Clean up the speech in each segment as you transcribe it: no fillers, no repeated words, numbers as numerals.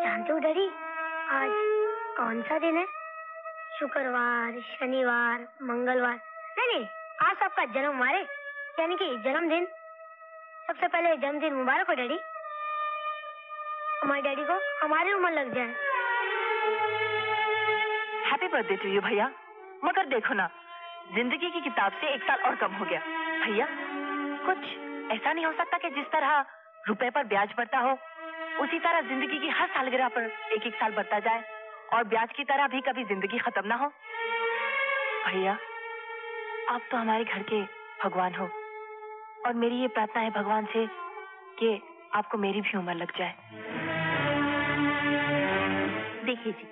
जानते हो डैडी, आज कौन सा दिन है? शुक्रवार, शनिवार, मंगलवार? नहीं, आज आपका जन्मवार है, यानी कि जन्मदिन। सबसे पहले जन्मदिन मुबारक हो डैडी। हमारे डैडी को हमारी उम्र लग जाए। हैप्पी बर्थडे टू यू भैया। मगर देखो ना, जिंदगी की किताब से 1 साल और कम हो गया। भैया, कुछ ऐसा नहीं हो सकता कि जिस तरह रुपए पर ब्याज बढ़ता हो, उसी तरह जिंदगी की हर सालगिरह पर 1-1 साल बढ़ता जाए और ब्याज की तरह भी कभी जिंदगी खत्म ना हो। भैया, आप तो हमारे घर के भगवान हो और मेरी ये प्रार्थना है भगवान से कि आपको मेरी भी उम्र लग जाए। देखिए जी,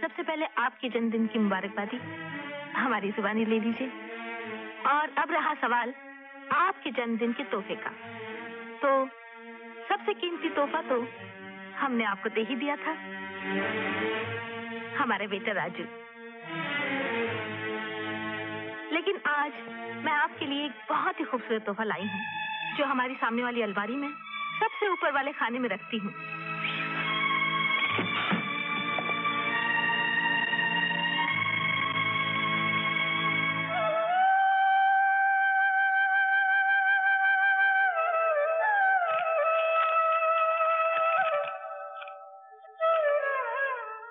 सबसे पहले आपके जन्मदिन की मुबारकबादी हमारी जुबानी ले लीजिए। और अब रहा सवाल आपके जन्मदिन के तोहफे का, तो सबसे कीमती तोहफा तो हमने आपको दे ही दिया था, हमारे बेटा राजू। लेकिन आज मैं आपके लिए एक बहुत ही खूबसूरत तोहफा लाई हूँ, जो हमारी सामने वाली अलमारी में सबसे ऊपर वाले खाने में रखती हूँ।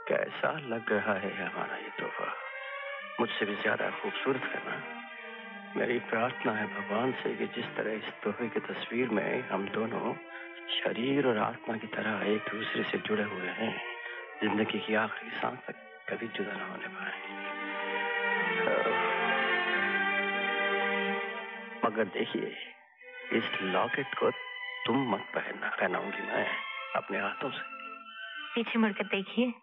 कैसा लग रहा है हमारा ये तोहफा? मुझसे भी ज्यादा खूबसूरत है ना? मेरी प्रार्थना है भगवान से कि जिस तरह इस तोहफे की तस्वीर में हम दोनों शरीर और आत्मा की तरह एक दूसरे से जुड़े हुए हैं, जिंदगी की आखिरी सांस तक कभी जुदा न होने पाए। मगर देखिए, इस लॉकेट को तुम मत पहनाऊंगी मैं अपने हाथों से। पीछे मुड़कर देखिए।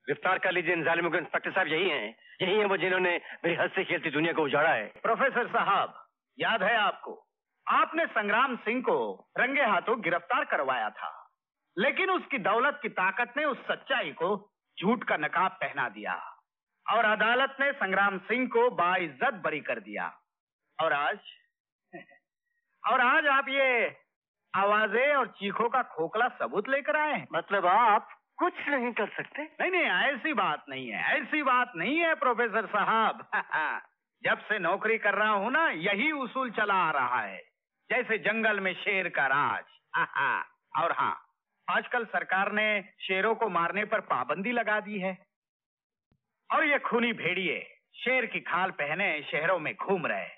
गिरफ्तार कर लीजिए इन जालिमों को। इंस्पेक्टर साहब यही हैं वो जिन्होंने मेरी हंसती खेलती दुनिया को उजाड़ा है। प्रोफेसर साहब, याद है आपको, आपने संग्राम सिंह को रंगे हाथों गिरफ्तार करवाया था, लेकिन उसकी दौलत की ताकत ने उस सच्चाई को झूठ का नकाब पहना दिया और अदालत ने संग्राम सिंह को बाइज्जत बरी कर दिया। और आज आप ये आवाजें और चीखों का खोखला सबूत लेकर आए हैं। मतलब आप कुछ नहीं कर सकते? नहीं, ऐसी बात नहीं है प्रोफेसर साहब। जब से नौकरी कर रहा हूँ ना, यही उसूल चला आ रहा है, जैसे जंगल में शेर का राज। और हाँ, आजकल सरकार ने शेरों को मारने पर पाबंदी लगा दी है और ये खूनी भेड़िए शेर की खाल पहने शहरों में घूम रहे हैं।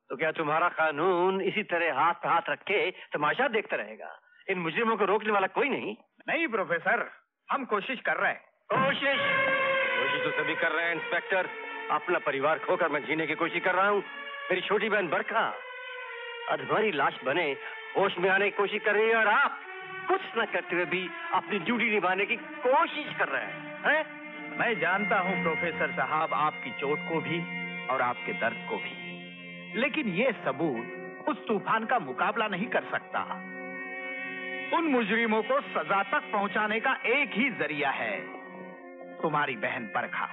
तो क्या तुम्हारा कानून इसी तरह हाथ पे हाथ रख के तमाशा देखता रहेगा? इन मुजरिमों को रोकने वाला कोई नहीं? नहीं प्रोफेसर, हम कोशिश कर रहे हैं। कोशिश तो सभी कर रहे हैं इंस्पेक्टर। अपना परिवार खोकर मैं जीने की कोशिश कर रहा हूँ। मेरी छोटी बहन बरखा अधमरी लाश बने होश में आने की कोशिश कर रही है और आप कुछ न करते हुए भी अपनी ड्यूटी निभाने की कोशिश कर रहे हैं। मैं जानता हूँ प्रोफेसर साहब आपकी चोट को भी और आपके दर्द को भी, लेकिन ये सबूत उस तूफान का मुकाबला नहीं कर सकता। उन मुजरिमों को सजा तक पहुंचाने का एक ही जरिया है, तुम्हारी बहन बरखा।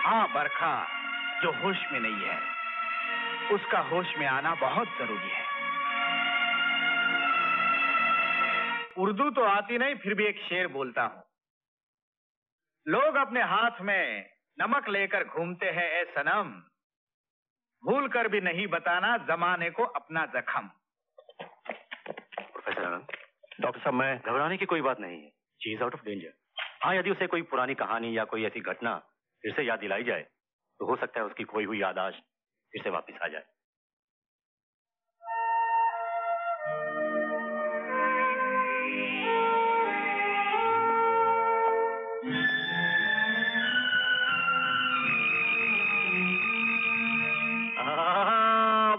हाँ, बरखा जो होश में नहीं है, उसका होश में आना बहुत जरूरी है। उर्दू तो आती नहीं, फिर भी एक शेर बोलता हूं। लोग अपने हाथ में नमक लेकर घूमते हैं ए सनम, भूल कर भी नहीं बताना जमाने को अपना जख्म। प्रोफेसर आनंद, डॉक्टर साहब, मैं घबराने की कोई बात नहीं है। She is out of danger. हाँ, यदि उसे कोई पुरानी कहानी या कोई ऐसी घटना फिर से याद दिलाई जाए तो हो सकता है उसकी खोई हुई याददाश्त फिर से वापस आ जाए।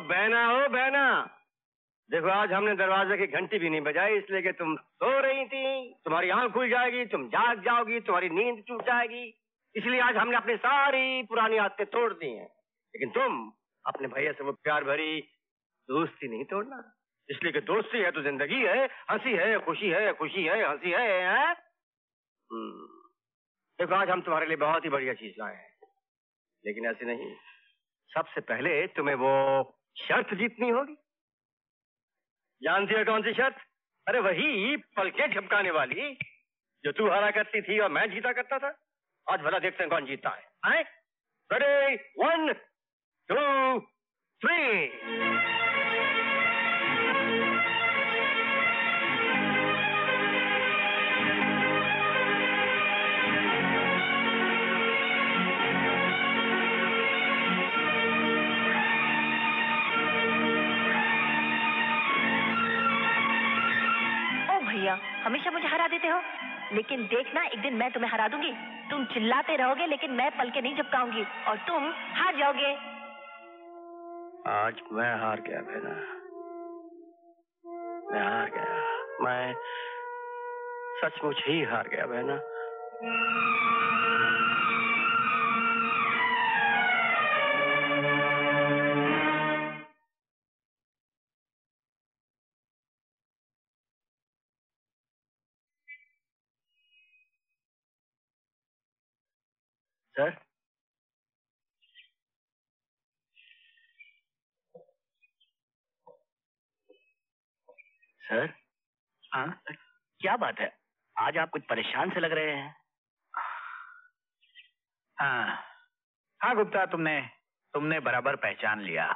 बहना हो बहना, देखो आज हमने दरवाजे की घंटी भी नहीं बजाई, इसलिए कि तुम सो रही थी। तुम्हारी आंख खुल जाएगी, तुम जाग जाओगी, तुम्हारी नींद टूट जाएगी, इसलिए आज हमने अपनी सारी पुरानी आदतें तोड़ दी हैं। लेकिन तुम अपने भैया से वो प्यार भरी दोस्ती नहीं तोड़ना, इसलिए कि दोस्ती है तो जिंदगी है, हंसी है, खुशी है, खुशी है, हंसी है। देखो आज हम तुम्हारे लिए बहुत ही बढ़िया चीज लाए हैं, लेकिन ऐसे नहीं। सबसे पहले तुम्हें वो शर्त जीतनी होगी। जानती है कौन सी शर्त? अरे वही पलकें झपकाने वाली जो तू हारा करती थी और मैं जीता करता था। आज भला देखते हैं कौन जीतता है। रेडी 1 2 3। हमेशा मुझे हरा देते हो, लेकिन देखना एक दिन मैं तुम्हें हरा दूंगी। तुम चिल्लाते रहोगे लेकिन मैं पलके नहीं झपकाऊंगी और तुम हार जाओगे। आज मैं हार गया बेना, मैं हार गया, मैं सचमुच ही हार गया बेना। Sir sir. हाँ क्या बात है, आज आप कुछ परेशान से लग रहे हैं। हाँ गुप्ता, तुमने बराबर पहचान लिया।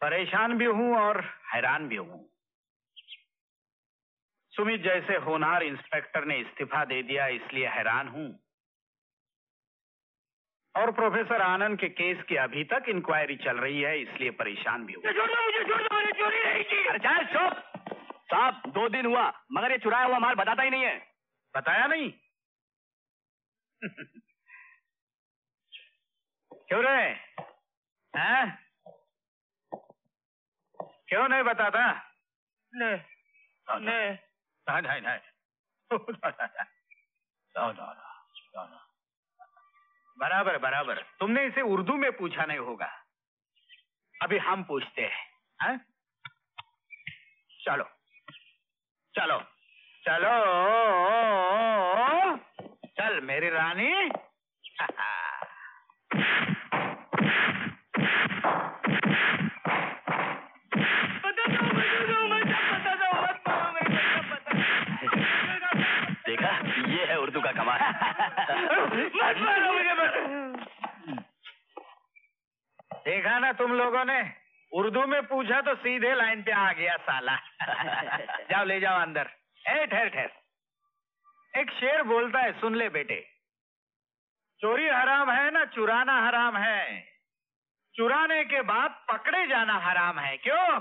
परेशान भी हूं और हैरान भी हूं। सुमित जैसे होनहार इंस्पेक्टर ने इस्तीफा दे दिया, इसलिए हैरान हूं। और प्रोफेसर आनंद के केस की अभी तक इंक्वायरी चल रही है, इसलिए परेशान भी हूं। मुझे छोड़ दो, मैंने चोरी नहीं की। अरे चल चुप साहब, 2 दिन हुआ मगर ये चुराया हुआ माल बताता ही नहीं है। बताया नहीं? क्यों रे? हैं? क्यों नहीं बताता? नहीं। बराबर। तुमने इसे उर्दू में पूछा नहीं होगा, अभी हम पूछते हैं। चलो चल मेरी रानी। देखा, ये है उर्दू का कमाल। मत मारो मुझे, देखा ना तुम लोगों ने, उर्दू में पूछा तो सीधे लाइन पे आ गया साला। जाओ ले जाओ अंदर। ठहर। एक शेर बोलता है, सुन ले बेटे। चोरी हराम है ना चुराना हराम है, चुराने के बाद पकड़े जाना हराम है। क्यों?